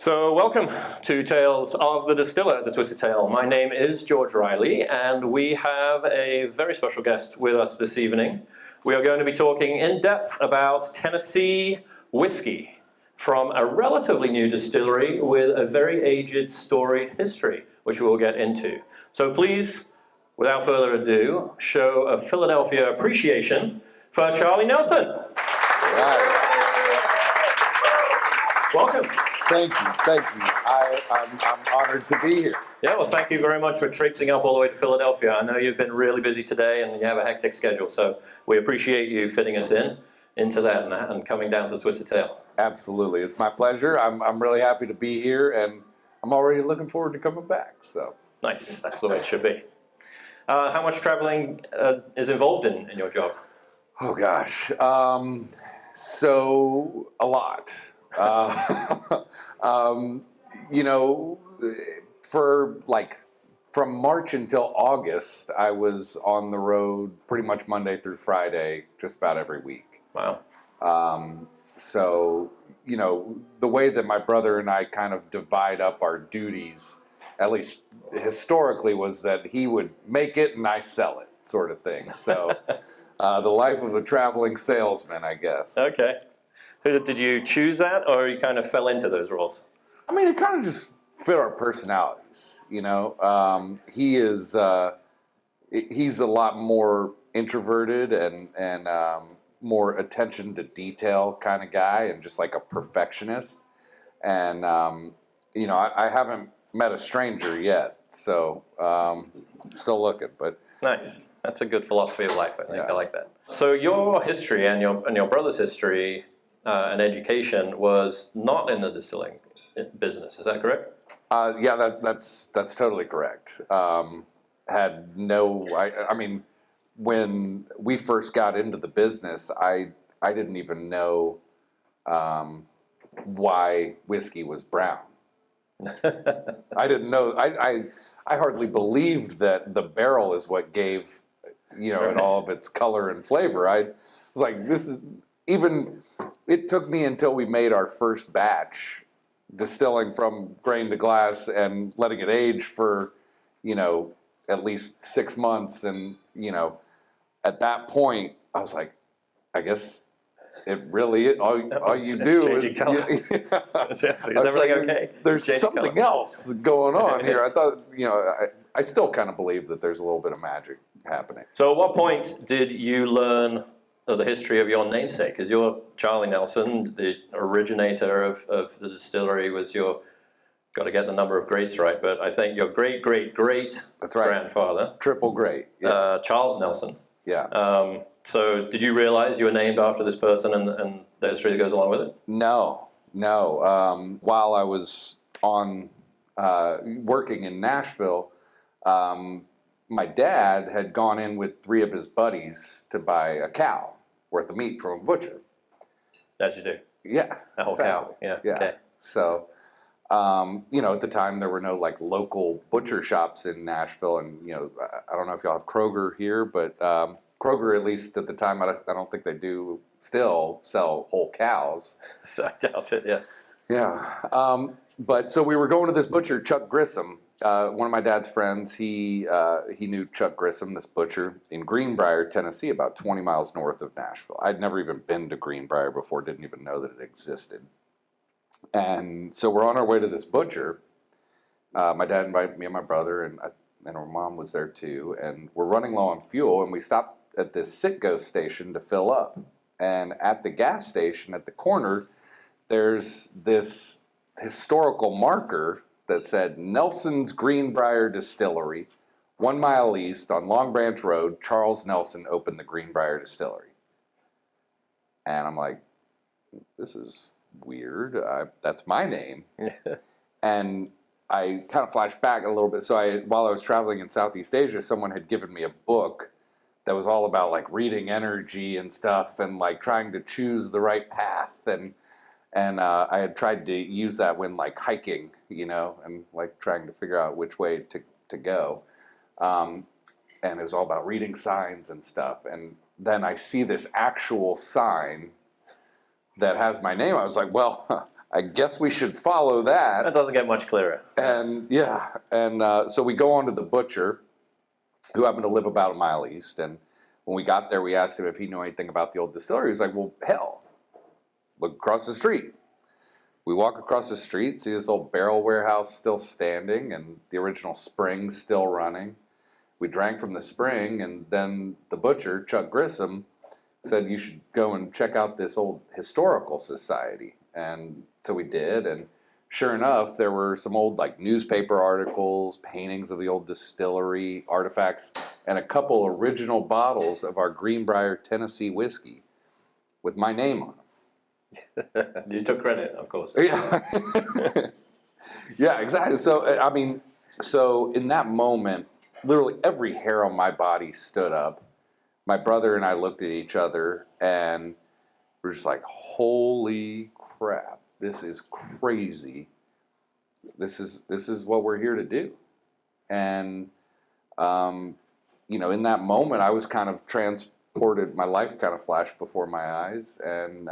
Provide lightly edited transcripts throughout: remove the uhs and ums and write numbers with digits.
So welcome to Tales of the Distiller, the Twisted Tale. My name is George Reilly, and we have a very special guest with us this evening. We are going to be talking in depth about Tennessee whiskey from a relatively new distillery with a very aged, storied history, which we will get into. So please, without further ado, show a Philadelphia appreciation for Charlie Nelson. Right. Welcome. Thank you. I'm honored to be here. Yeah, well, thank you very much for traipsing up all the way to Philadelphia. I know you've been really busy today and you have a hectic schedule, so we appreciate you fitting us into that and coming down to the Twisted Tale. Absolutely. It's my pleasure. I'm really happy to be here, and I'm already looking forward to coming back. So Nice. That's the way it should be. How much traveling is involved in your job? Oh, gosh. So a lot. For from March until August, I was on the road pretty much Monday through Friday, just about every week. Wow. So, the way that my brother and I kind of divide up our duties, at least historically, was that he would make it and I sell it, sort of thing. So, the life of a traveling salesman, I guess. Okay. Did you choose that, or you kind of fell into those roles? I mean, it kind of just fit our personalities, He is, he's a lot more introverted and more attention to detail kind of guy, and just like a perfectionist. And, I haven't met a stranger yet, so still looking, but. Nice. That's a good philosophy of life, I think. Yeah. I like that. So your history and your brother's history and education was not in the distilling business. Is that correct? Yeah, that's totally correct. Had no, I mean, when we first got into the business, I didn't even know why whiskey was brown. I didn't know. I hardly believed that the barrel is what gave, it all of its color and flavor. I was like, this is even. It took me until we made our first batch, distilling from grain to glass and letting it age for, at least 6 months. And, at that point, I was like, I guess it really is. All you do is. Changing color. Is everything okay? There's something else going on here. I thought, I still kind of believe that there's a little bit of magic happening. So at what point did you learn of the history of your namesake? Because you're Charlie Nelson, the originator of the distillery, was your, got to get the number of greats right, but I think your great-great-great That's right. grandfather. Triple great. Yeah. Charles Nelson. Yeah. So did you realize you were named after this person and the history that goes along with it? No. While I was working in Nashville, my dad had gone in with 3 of his buddies to buy a cow worth of meat from a butcher. As you do. Yeah. A whole cow. Yeah. Okay. So, at the time there were no local butcher shops in Nashville, and I don't know if y'all have Kroger here, but Kroger, at least at the time, I don't think they do still sell whole cows. I doubt it. Yeah. Yeah. But so we were going to this butcher, Chuck Grissom. One of my dad's friends, he knew Chuck Grissom, this butcher, in Greenbriar, Tennessee, about 20 miles north of Nashville. I'd never even been to Greenbriar before, didn't even know that it existed. And so we're on our way to this butcher. My dad invited me and my brother, and our mom was there too. And we're running low on fuel, and we stopped at this Citgo station to fill up. And at the gas station, at the corner, there's this historical marker that said Nelson's Greenbriar Distillery, 1 mile east on Long Branch Road. Charles Nelson opened the Greenbriar Distillery. And I'm like, this is weird. That's my name. And I kind of flashed back a little bit. So while I was traveling in Southeast Asia, someone had given me a book that was all about reading energy and stuff, and trying to choose the right path. And I had tried to use that when hiking, and trying to figure out which way to go. And it was all about reading signs and stuff. And then I see this actual sign that has my name. I was like, well, I guess we should follow that. That doesn't get much clearer. And so we go on to the butcher, who happened to live about a mile east. And when we got there, we asked him if he knew anything about the old distillery. He was like, well, hell, look across the street. We walk across the street, see this old barrel warehouse still standing and the original spring still running. We drank from the spring, and then the butcher, Chuck Grissom, said you should go and check out this old historical society. And so we did, and sure enough, there were some old like newspaper articles, paintings of the old distillery, artifacts, and a couple original bottles of our Greenbriar Tennessee whiskey with my name on them. You took credit, of course. Yeah. Yeah, exactly. So, I mean, so in that moment, literally every hair on my body stood up. My brother and I looked at each other and we're just like, holy crap, this is crazy. This is what we're here to do. And, in that moment, I was kind of transported, my life kind of flashed before my eyes. And,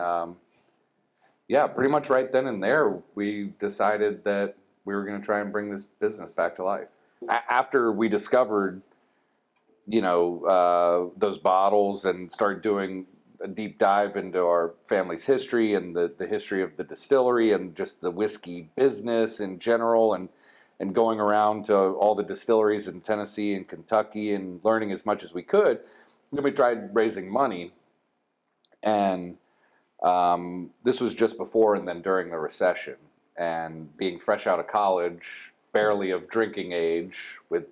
pretty much right then and there, we decided that we were going to try and bring this business back to life. After we discovered, those bottles and started doing a deep dive into our family's history and the history of the distillery and just the whiskey business in general, and going around to all the distilleries in Tennessee and Kentucky and learning as much as we could, then we tried raising money. And this was just before and then during the recession. And being fresh out of college, barely of drinking age, with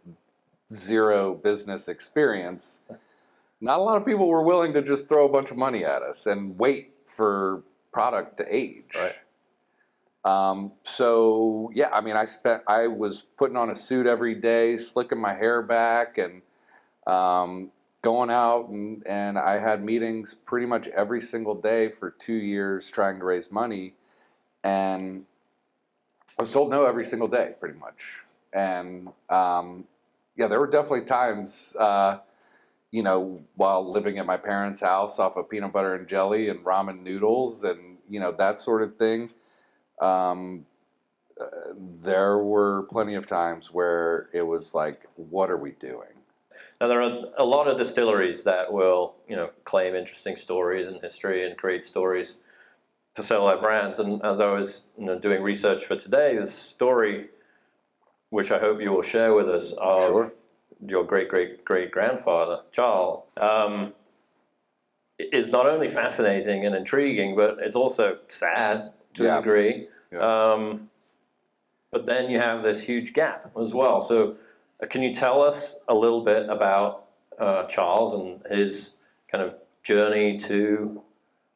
zero business experience, not a lot of people were willing to just throw a bunch of money at us and wait for product to age. Right. I was putting on a suit every day, slicking my hair back, and going out, and I had meetings pretty much every single day for 2 years trying to raise money, and I was told no every single day, pretty much. And there were definitely times, while living at my parents' house off of peanut butter and jelly and ramen noodles and, that sort of thing. There were plenty of times where it was like, what are we doing? Now, there are a lot of distilleries that will, claim interesting stories and history and create stories to sell their brands. And as I was doing research for today, this story, which I hope you will share with us, of your great-great-great-grandfather, Charles, is not only fascinating and intriguing, but it's also sad to a degree. Yeah. But then you have this huge gap as well. So can you tell us a little bit about Charles and his kind of journey to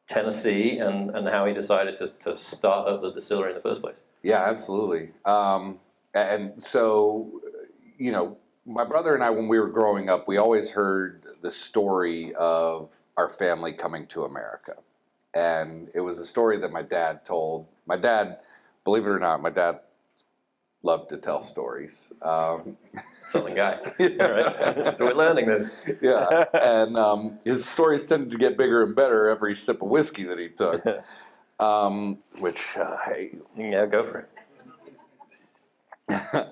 Tennessee and how he decided to start up the distillery in the first place? Yeah, absolutely. And so, my brother and I, when we were growing up, we always heard the story of our family coming to America. And it was a story that my dad told. My dad, believe it or not, my dad loved to tell stories. Southern guy. Yeah. All right. So we're learning this. Yeah. And his stories tended to get bigger and better every sip of whiskey that he took. Which, hey. Yeah, go for it.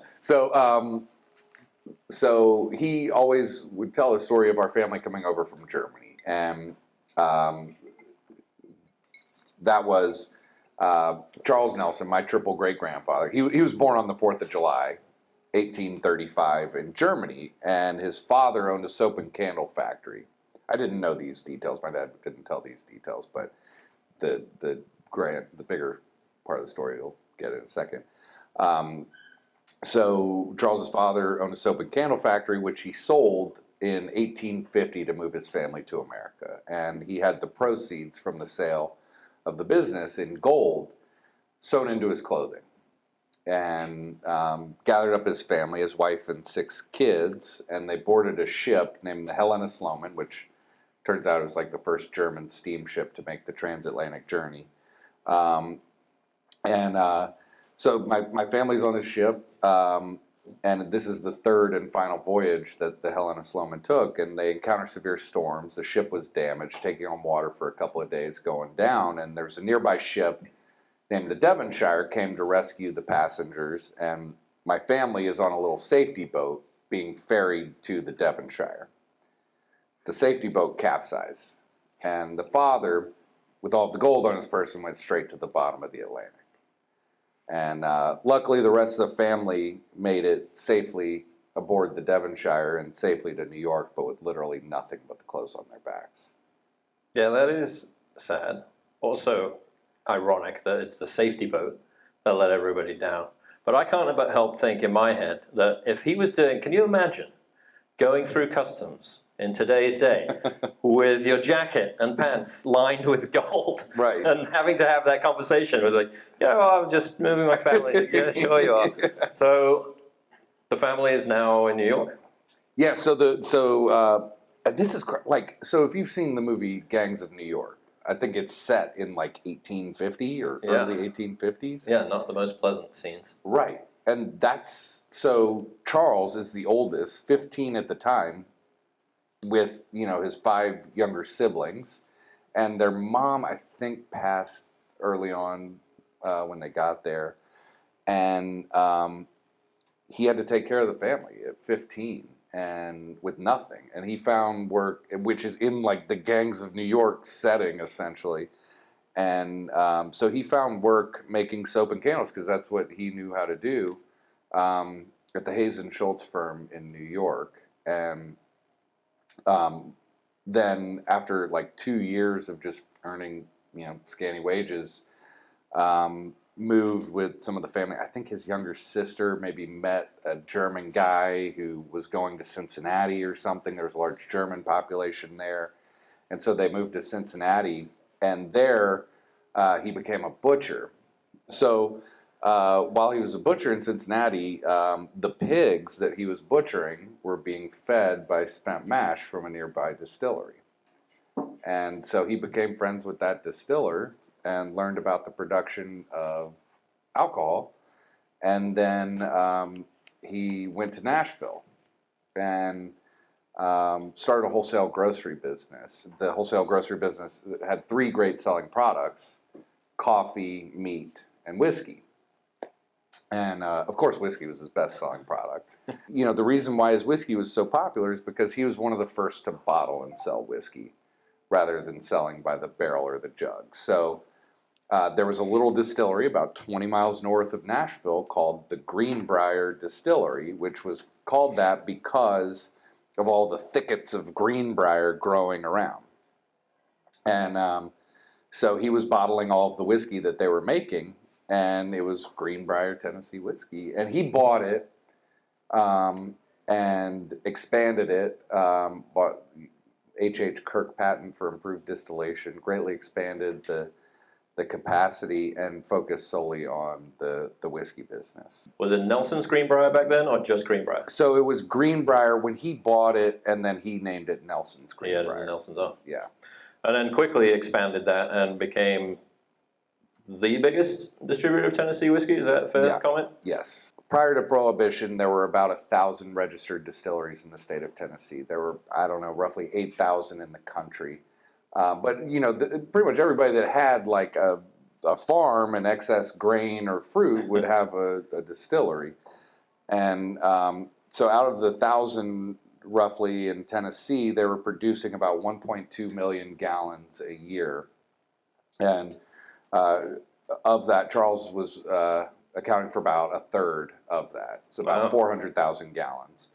So he always would tell a story of our family coming over from Germany. And that was Charles Nelson, my triple great-grandfather. He was born on the 4th of July, 1835 in Germany, and his father owned a soap and candle factory. I didn't know these details. My dad didn't tell these details, but the bigger part of the story you'll get in a second. So Charles's father owned a soap and candle factory, which he sold in 1850 to move his family to America. And he had the proceeds from the sale of the business in gold sewn into his clothing. And gathered up his family, his wife and 6 kids, and they boarded a ship named the Helena Sloman, which turns out was like the first German steamship to make the transatlantic journey. So my family's on this ship, and this is the 3rd and final voyage that the Helena Sloman took, and they encountered severe storms. The ship was damaged, taking on water for a couple of days, going down, and there's a nearby ship named the Devonshire came to rescue the passengers, and my family is on a little safety boat being ferried to the Devonshire. The safety boat capsized, and the father, with all the gold on his person, went straight to the bottom of the Atlantic. And luckily, the rest of the family made it safely aboard the Devonshire and safely to New York, but with literally nothing but the clothes on their backs. Yeah, that is sad. Also ironic that it's the safety boat that let everybody down. But I can't but help think in my head that if he was doing, can you imagine going through customs in today's day with your jacket and pants lined with gold, Right. and having to have that conversation with like, I'm just moving my family. Yeah, sure you are. So the family is now in New York. Yeah. So this is so if you've seen the movie Gangs of New York, I think it's set in like 1850 or early 1850s. Yeah, not the most pleasant scenes. Right. And so Charles is the oldest, 15 at the time, with, his 5 younger siblings. And their mom, I think, passed early on when they got there. And he had to take care of the family at 15 and with nothing. And he found work, which is in like the Gangs of New York setting, essentially. And so he found work making soap and candles because that's what he knew how to do at the Hayes and Schultz firm in New York. And then after like 2 years of just earning, scanty wages, moved with some of the family. I think his younger sister maybe met a German guy who was going to Cincinnati or something. There was a large German population there. And so they moved to Cincinnati, and there he became a butcher. So while he was a butcher in Cincinnati, the pigs that he was butchering were being fed by spent mash from a nearby distillery. And so he became friends with that distiller and learned about the production of alcohol. And then he went to Nashville and started a wholesale grocery business. The wholesale grocery business had 3 great selling products: coffee, meat, and whiskey. And of course, whiskey was his best selling product. The reason why his whiskey was so popular is because he was one of the first to bottle and sell whiskey rather than selling by the barrel or the jug. So there was a little distillery about 20 miles north of Nashville called the Greenbriar Distillery, which was called that because of all the thickets of greenbrier growing around. And so he was bottling all of the whiskey that they were making, and it was Greenbriar Tennessee Whiskey. And he bought it and expanded it, bought H.H. Kirk patent for improved distillation, greatly expanded the capacity, and focused solely on the whiskey business. Was it Nelson's Greenbriar back then, or just Greenbriar? So it was Greenbriar when he bought it, and then he named it Nelson's Greenbriar. Yeah, Nelson's on. Yeah. And then quickly expanded that and became the biggest distributor of Tennessee whiskey. Is that fair to comment? Yes. Prior to Prohibition, there were about 1,000 registered distilleries in the state of Tennessee. There were, roughly 8,000 in the country. But, pretty much everybody that had like a farm and excess grain or fruit would have a distillery. And so out of the 1,000 roughly in Tennessee, they were producing about 1.2 million gallons a year. And of that, Charles was accounting for about a third of that. So about 400,000 gallons.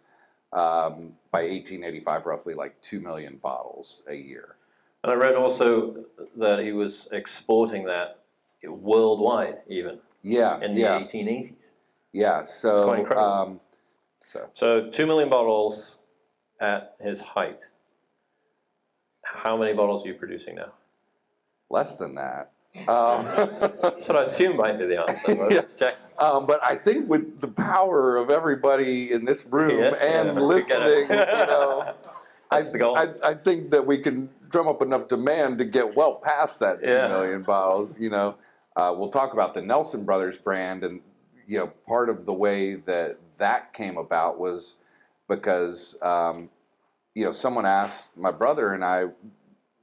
By 1885, roughly like 2 million bottles a year. And I read also that he was exporting that worldwide, even. Yeah. In the 1880s. Yeah. So it's quite incredible. So 2 million bottles at his height. How many bottles are you producing now? Less than that. That's what I assume might be the answer. Let's check. But I think with the power of everybody in this room and listening, That's the goal. I think that we can drum up enough demand to get well past that 2 million bottles. We'll talk about the Nelson Brothers brand, and part of the way that came about was because someone asked my brother and I,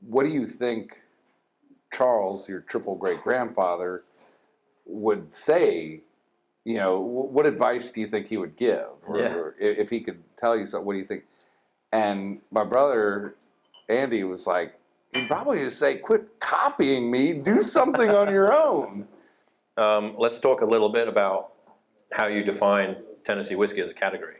"What do you think Charles, your triple great grandfather, would say, what advice do you think he would give? Or if he could tell you something, what do you think? And my brother, Andy, was like, he'd probably just say, quit copying me, do something on your own. Let's talk a little bit about how you define Tennessee whiskey as a category.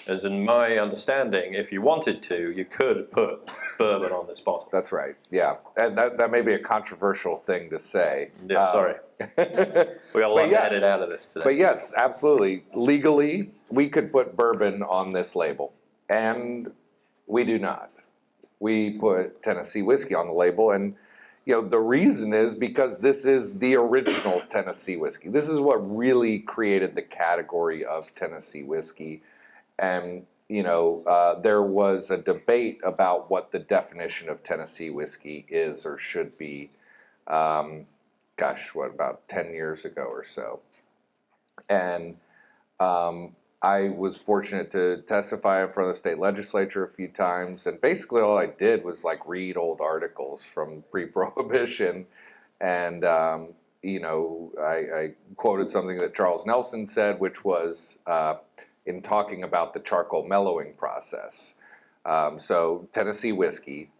As in my understanding, if you wanted to, you could put bourbon on this bottle. That's right, yeah. And that may be a controversial thing to say. Yeah, sorry. We got a lot to edit out of this today. But yes, absolutely. Legally, we could put bourbon on this label. And we do not. We put Tennessee whiskey on the label, and the reason is because this is the original Tennessee whiskey. This is what really created the category of Tennessee whiskey. And there was a debate about what the definition of Tennessee whiskey is or should be. About 10 years ago or so. And I was fortunate to testify in front of the state legislature a few times, and basically all I did was read old articles from pre-Prohibition, and I quoted something that Charles Nelson said, which was in talking about the charcoal mellowing process. So Tennessee whiskey,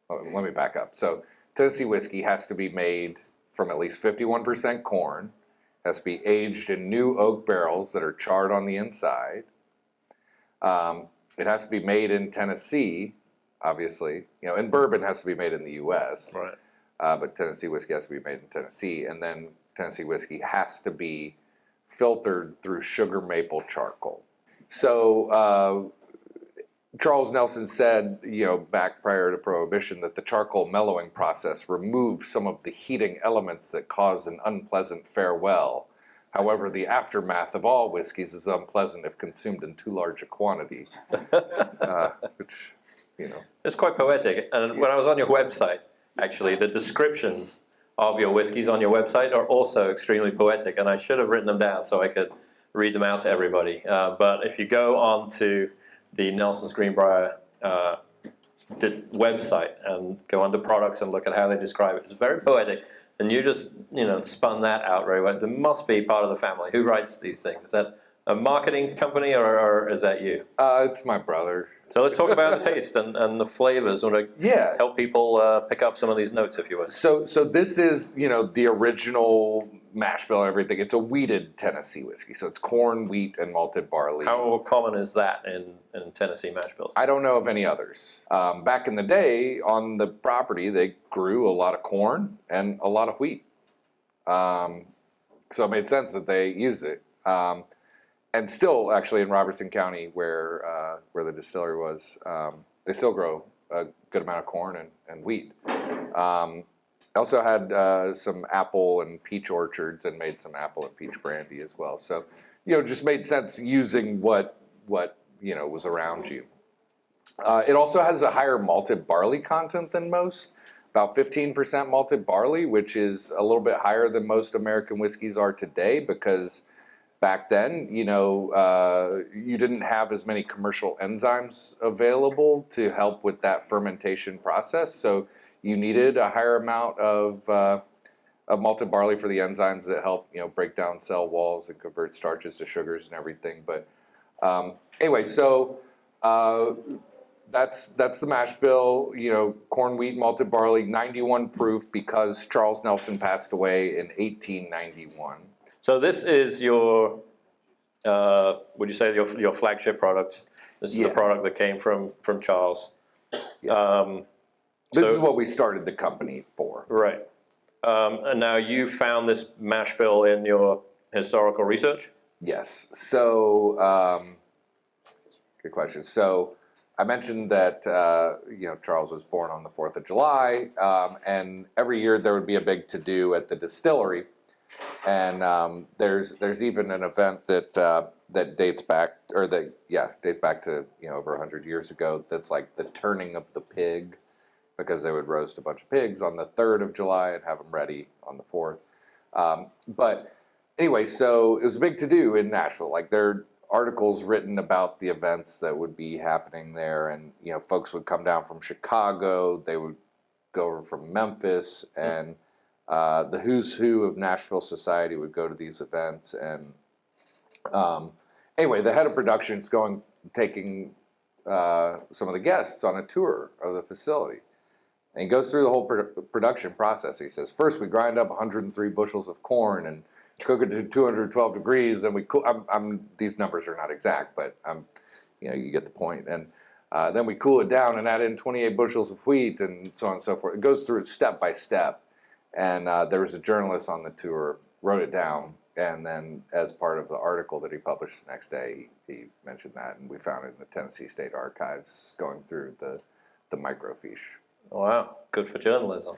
let me back up. So Tennessee whiskey has to be made from at least 51% corn. Has to be aged in new oak barrels that are charred on the inside. It has to be made in Tennessee, obviously. And bourbon has to be made in the U.S. Right. But Tennessee whiskey has to be made in Tennessee. And then Tennessee whiskey has to be filtered through sugar maple charcoal. So Charles Nelson said, back prior to Prohibition, that the charcoal mellowing process removed some of the heating elements that cause an unpleasant farewell. However, the aftermath of all whiskeys is unpleasant if consumed in too large a quantity. Which, It's quite poetic. And when I was on your website, actually, the descriptions of your whiskeys on your website are also extremely poetic. And I should have written them down so I could read them out to everybody. But if you go on to the Nelson's Greenbriar website and go under products and look at how they describe it. It's very poetic, and you just spun that out very well. There must be part of the family. Who writes these things? Is that a marketing company or is that you? It's my brother. So let's talk about the taste and the flavors. Help people pick up some of these notes, if you would. So this is the original mash bill and everything. It's a wheated Tennessee whiskey, so it's corn, wheat, and malted barley. How common is that in Tennessee mash bills? I don't know of any others. Back in the day, on the property, they grew a lot of corn and a lot of wheat, so it made sense that they used it. And still, actually, in Robertson County, where the distillery was, they still grow a good amount of corn and wheat. Also had some apple and peach orchards and made some apple and peach brandy as well. So, just made sense using what was around you. It also has a higher malted barley content than most, about 15% malted barley, which is a little bit higher than most American whiskeys are today because back then, you didn't have as many commercial enzymes available to help with that fermentation process. So you needed a higher amount of malted barley for the enzymes that help, break down cell walls and convert starches to sugars and everything. But anyway, so that's the mash bill. Corn, wheat, malted barley, 91 proof because Charles Nelson passed away in 1891. So this is your, would you say your flagship product? This is the product that came from Charles. Yeah. This is what we started the company for. Right. And now you found this mash bill in your historical research? Yes. So, good question. So I mentioned that, Charles was born on the 4th of July, and every year there would be a big to-do at the distillery. And there's even an event that dates back to over 100 years ago. That's like the turning of the pig, because they would roast a bunch of pigs on the 3rd of July and have them ready on the 4th. But anyway, so it was a big to-do in Nashville. Like there are articles written about the events that would be happening there, and folks would come down from Chicago. They would go over from Memphis, and the who's who of Nashville society would go to these events. And anyway, the head of production is taking some of the guests on a tour of the facility. And he goes through the whole production process. He says, first we grind up 103 bushels of corn and cook it to 212 degrees. Then we cool. These numbers are not exact, but you get the point. And then we cool it down and add in 28 bushels of wheat and so on and so forth. It goes through it step by step. And there was a journalist on the tour, wrote it down, and then as part of the article that he published the next day, he mentioned that, and we found it in the Tennessee State Archives going through the microfiche. Wow, good for journalism.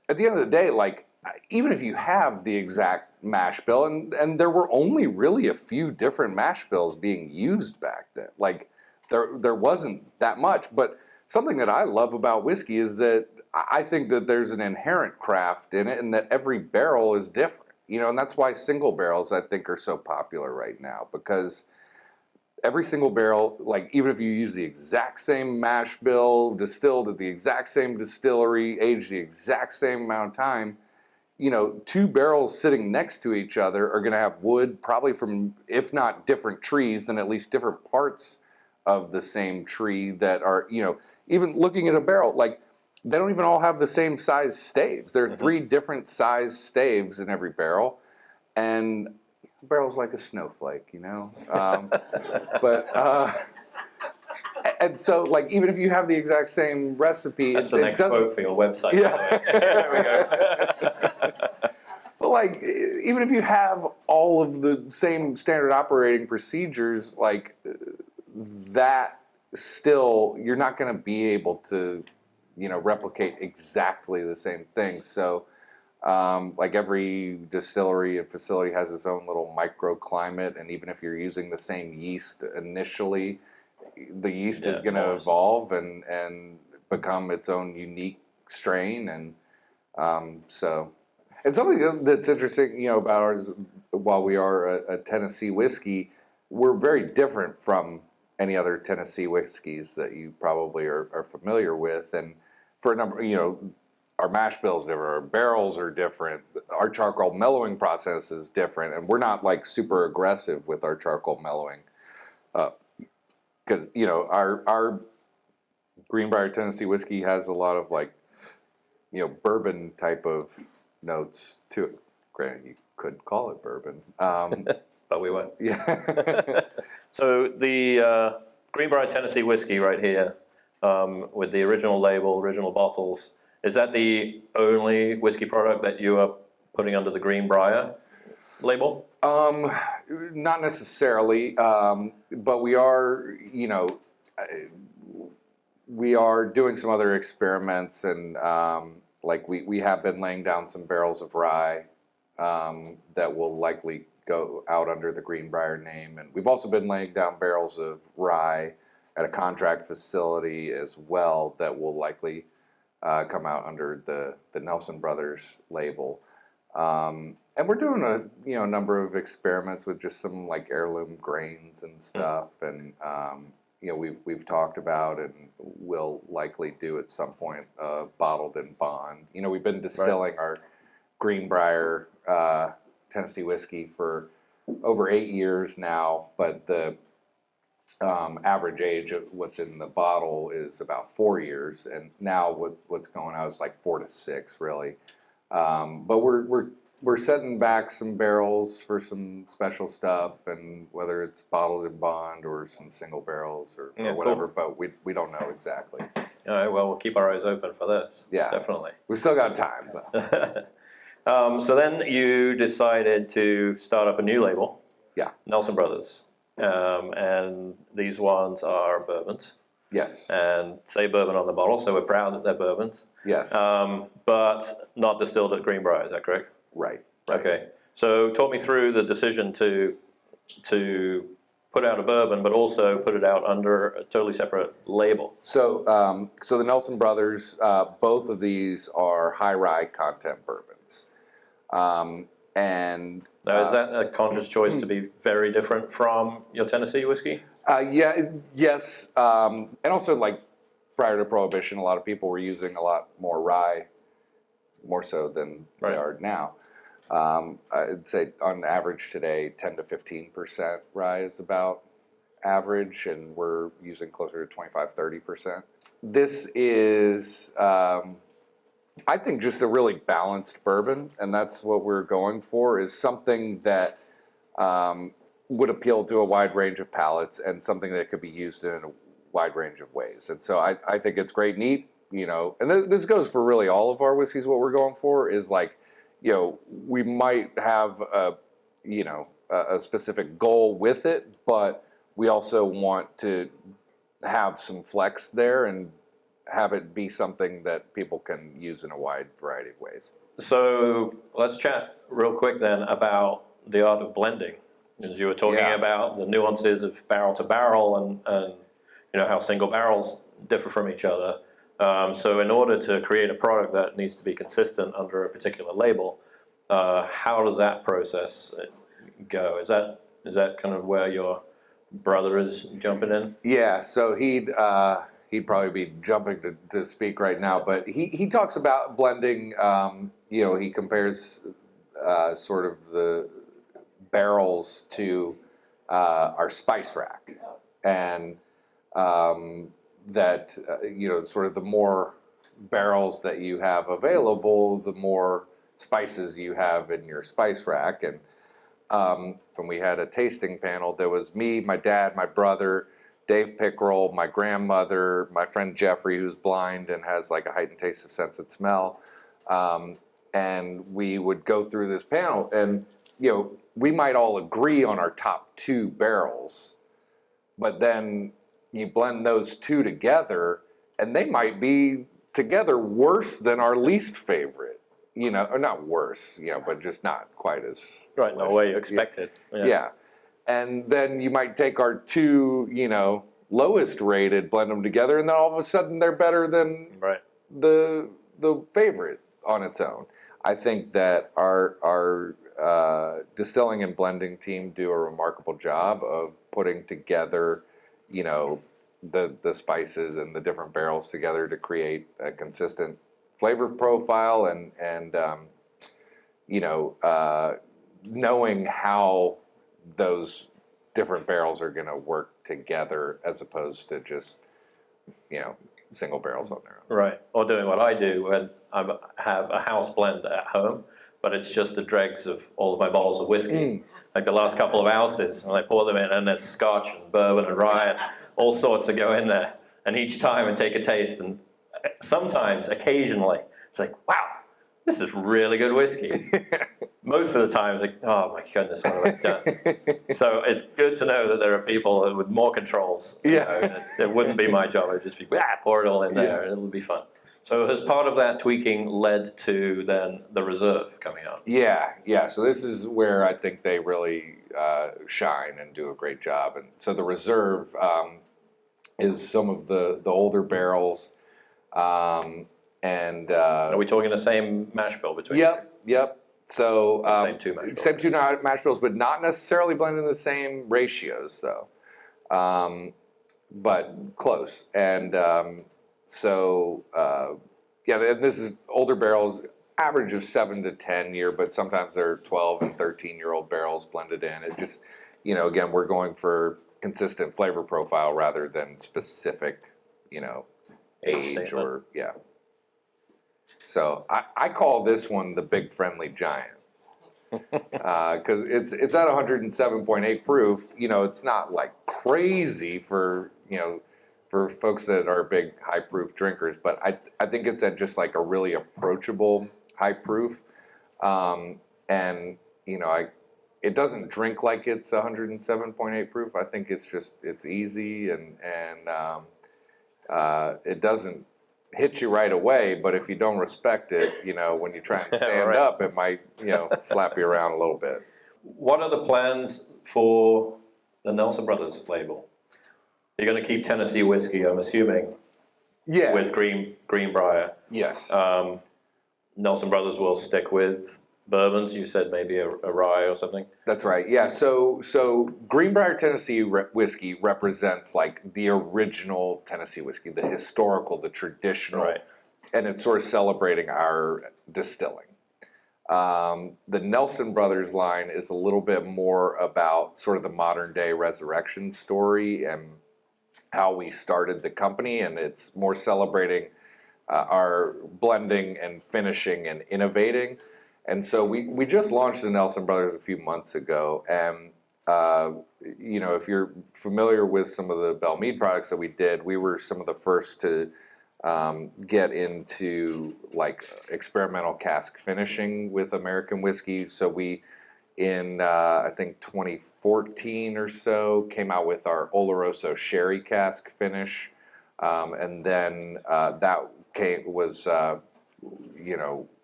At the end of the day, like, even if you have the exact mash bill, and there were only really a few different mash bills being used back then. Like, there wasn't that much. But something that I love about whiskey is that I think that there's an inherent craft in it, and that every barrel is different. And that's why single barrels, I think, are so popular right now, because every single barrel, like, even if you use the exact same mash bill, distilled at the exact same distillery, aged the exact same amount of time, two barrels sitting next to each other are going to have wood probably from, if not different trees, then at least different parts of the same tree that are, even looking at a barrel, like, they don't even all have the same size staves. There are 3 different size staves in every barrel, and barrel's like a snowflake, and so, like, even if you have the exact same recipe, that's the next quote for your website. Yeah. There we go. But, like, even if you have all of the same standard operating procedures, like, that still, you're not going to be able to, replicate exactly the same thing. So, like, every distillery and facility has its own little microclimate, and even if you're using the same yeast initially, the yeast is going to evolve and become its own unique strain. And so, and something that's interesting, about ours, while we are a Tennessee whiskey, we're very different from any other Tennessee whiskeys that you probably are familiar with. And for a number, our mash bills different, our barrels are different, our charcoal mellowing process is different, and we're not, like, super aggressive with our charcoal mellowing, because our Greenbriar Tennessee whiskey has a lot of, like, bourbon type of notes to it. Granted, you could call it bourbon, but we won't. Yeah. So the Greenbriar Tennessee Whiskey right here, with the original label, original bottles, is that the only whiskey product that you are putting under the Greenbriar label? Not necessarily, but we are, we are doing some other experiments, and like we have been laying down some barrels of rye that will likely go out under the Greenbriar name, and we've also been laying down barrels of rye at a contract facility as well that will likely come out under the Nelson Brothers label. And we're doing a number of experiments with just some, like, heirloom grains and stuff, and we've talked about and will likely do at some point bottled in bond. We've been distilling our Greenbriar Tennessee whiskey for over 8 years now, but the average age of what's in the bottle is about 4 years, and now what's going out is like 4 to 6 really. But we're setting back some barrels for some special stuff, and whether it's bottled in bond or some single barrels or whatever, cool. But we don't know exactly. All right, well, we'll keep our eyes open for this. Yeah, definitely. We still got time, though. So then you decided to start up a new label. Yeah. Nelson Brothers. And these ones are bourbons. Yes. And say bourbon on the bottle, so we're proud that they're bourbons. Yes. But not distilled at Greenbriar, is that correct? Right. Okay. So talk me through the decision to put out a bourbon, but also put it out under a totally separate label. So, so the Nelson Brothers, both of these are high rye content bourbons. And now, is that a conscious choice to be very different from your Tennessee whiskey? Yes. And also, like, prior to Prohibition, a lot of people were using a lot more rye more so than Right. they are now. I'd say on average today, 10 to 15% rye is about average, and we're using closer to 25, 30%. This is, I think, just a really balanced bourbon, and that's what we're going for, is something that would appeal to a wide range of palates and something that could be used in a wide range of ways. And so I think it's great, neat, and this goes for really all of our whiskeys. What we're going for is like, we might have a specific goal with it, but we also want to have some flex there and have it be something that people can use in a wide variety of ways. So let's chat real quick then about the art of blending. As you were talking about the nuances of barrel to barrel and how single barrels differ from each other. So in order to create a product that needs to be consistent under a particular label, how does that process go? Is that kind of where your brother is jumping in? Yeah, so he'd probably be jumping to speak right now, but he talks about blending. He compares sort of the barrels to our spice rack, and that sort of the more barrels that you have available, the more spices you have in your spice rack. And when we had a tasting panel, there was me, my dad, my brother, Dave Pickerel, my grandmother, my friend Jeffrey, who's blind and has like a heightened taste of sense and smell. And we would go through this panel, and we might all agree on our top 2 barrels, but then you blend those 2 together, and they might be together worse than our least favorite. Or not worse, but just not quite as Right, no way you expected. Yeah. And then you might take our 2, lowest rated, blend them together, and then all of a sudden they're better than the favorite on its own. I think that our distilling and blending team do a remarkable job of putting together, the spices and the different barrels together to create a consistent flavor profile, and knowing how those different barrels are going to work together as opposed to just single barrels on their own. Right, or doing what I do when I have a house blend at home, but it's just the dregs of all of my bottles of whiskey, like the last couple of ounces, and I pour them in, and there's scotch and bourbon and rye and all sorts that go in there, and each time I take a taste, and sometimes, occasionally, it's like, wow, this is really good whiskey. Most of the time, it's like, oh my goodness, what have I done? So it's good to know that there are people with more controls. It wouldn't be my job. I'd just be, pour it all in there, and it'll be fun. So has part of that tweaking led to then the reserve coming out? Yeah. So this is where I think they really shine and do a great job. And so the reserve is some of the older barrels. Are we talking the same mash bill between the two? Yep. So same 2 mash bills. Same 2 mash bills, but not necessarily blending the same ratios, though. But close. And and this is older barrels, average of 7 to 10 year, but sometimes they're 12 and 13-year-old barrels blended in. It just, again, we're going for consistent flavor profile rather than specific, age statement. or So I call this one the Big Friendly Giant, because it's at 107.8 proof. It's not like crazy for folks that are big high proof drinkers, but I think it's at just like a really approachable high proof, and it doesn't drink like it's 107.8 proof. I think it's easy and it doesn't hit you right away, but if you don't respect it, when you try and stand up, it might, slap you around a little bit. What are the plans for the Nelson Brothers label? You're going to keep Tennessee whiskey, I'm assuming, with Greenbriar. Yes. Nelson Brothers will stick with bourbons. You said maybe a rye or something. That's right. Yeah. So Greenbriar Tennessee whiskey represents like the original Tennessee whiskey, the historical, the traditional. Right. and it's sort of celebrating our distilling. The Nelson Brothers line is a little bit more about sort of the modern day resurrection story and how we started the company, and it's more celebrating our blending and finishing and innovating. And so we just launched the Nelson Brothers a few months ago, and if you're familiar with some of the Belle Meade products that we did, we were some of the first to get into like experimental cask finishing with American whiskey. So we, in I think 2014 or so, came out with our Oloroso sherry cask finish, and then that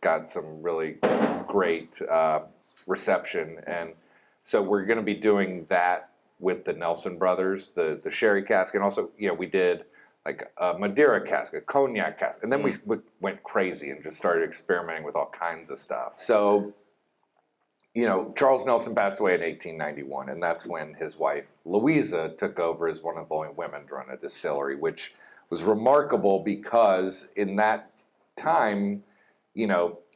got some really great reception, and so we're going to be doing that with the Nelson Brothers, the sherry cask, and also we did like a Madeira cask, a cognac cask, and then we went crazy and just started experimenting with all kinds of stuff. So Charles Nelson passed away in 1891, and that's when his wife Louisa took over as one of the only women to run a distillery, which was remarkable because in that time,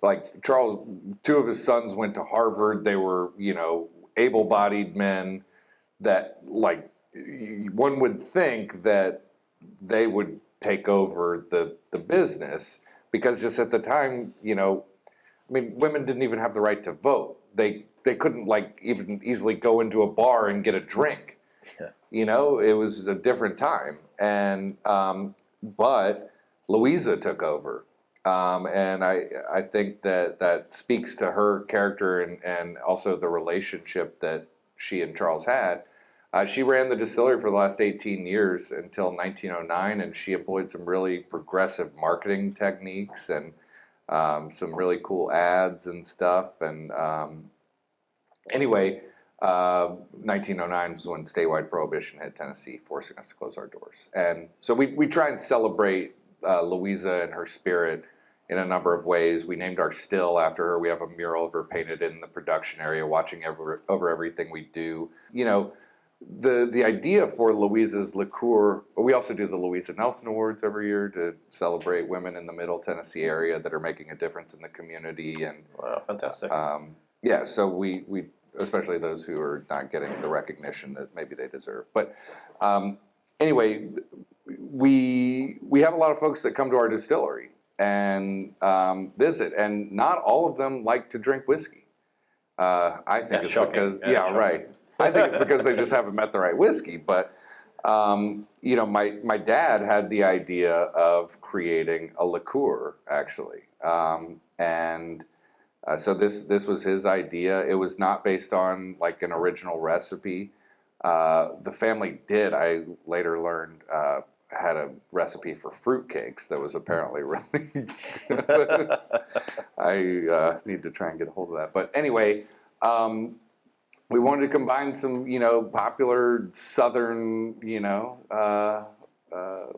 like Charles, two of his sons went to Harvard. They were, able-bodied men that, like, one would think that they would take over the business because just at the time, women didn't even have the right to vote. They couldn't, like, even easily go into a bar and get a drink. Yeah. It was a different time. And, but Louisa took over. And I think that speaks to her character and also the relationship that she and Charles had. She ran the distillery for the last 18 years until 1909, and she employed some really progressive marketing techniques and some really cool ads and stuff. And anyway, 1909 was when statewide prohibition hit Tennessee, forcing us to close our doors. And so we try and celebrate Louisa and her spirit in a number of ways. We named our still after her. We have a mural of her painted in the production area, watching over everything we do. The idea for Louisa's liqueur, we also do the Louisa Nelson Awards every year to celebrate women in the Middle Tennessee area that are making a difference in the community. And wow, fantastic. So we especially those who are not getting the recognition that maybe they deserve. But anyway, we have a lot of folks that come to our distillery and visit, and not all of them like to drink whiskey. I think That's it's shocking. because Shocking. Right. I think it's because they just haven't met the right whiskey. But my dad had the idea of creating a liqueur, actually, and so this was his idea. It was not based on like an original recipe. The family did, I later learned, had a recipe for fruitcakes that was apparently really good. I need to try and get a hold of that. But anyway, we wanted to combine some, popular Southern,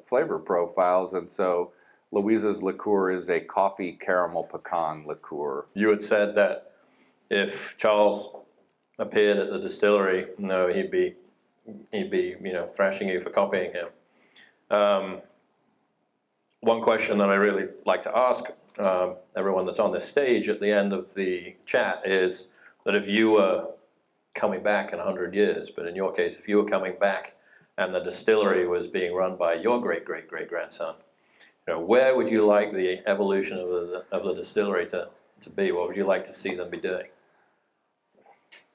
flavor profiles. And so Louisa's liqueur is a coffee caramel pecan liqueur. You had said that if Charles appeared at the distillery, he'd be thrashing you for copying him. One question that I really like to ask everyone that's on this stage at the end of the chat is that if you were coming back in 100 years, but in your case, if you were coming back and the distillery was being run by your great-great-great-grandson, where would you like the evolution of the distillery to be? What would you like to see them be doing?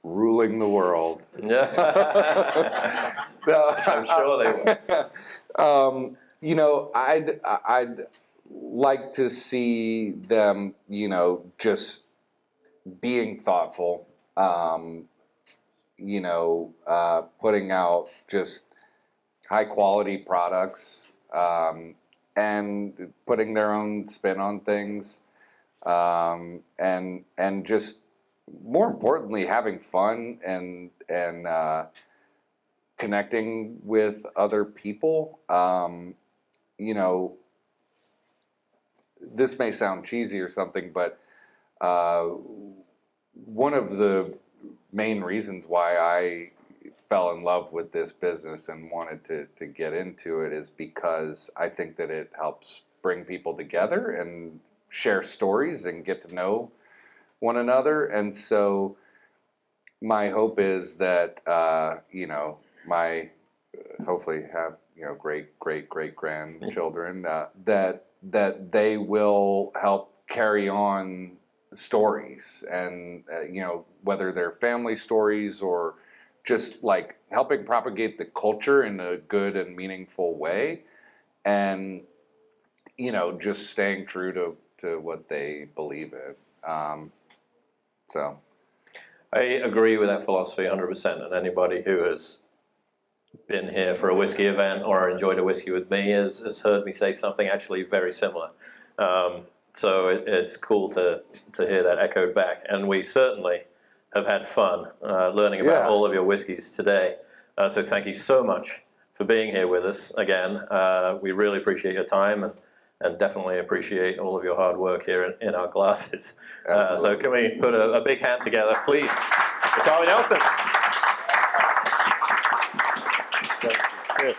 Ruling the world. Yeah. I'm sure they would. I'd like to see them, just being thoughtful, putting out just high quality products, and putting their own spin on things, and just more importantly, having fun and connecting with other people. This may sound cheesy or something, but one of the main reasons why I fell in love with this business and wanted to get into it is because I think that it helps bring people together and share stories and get to know one another. And so my hope is that, my hopefully have, great grandchildren, that they will help carry on stories, and whether they're family stories or just like helping propagate the culture in a good and meaningful way, and just staying true to what they believe in. So I agree with that philosophy 100%, and anybody who has been here for a whiskey event or enjoyed a whiskey with me has heard me say something actually very similar. So it's cool to hear that echoed back, and we certainly have had fun learning about all of your whiskeys today. So thank you so much for being here with us again. We really appreciate your time, and definitely appreciate all of your hard work here in our glasses. So can we put a big hand together, please, for Charlie Nelson? Thank you. Yes.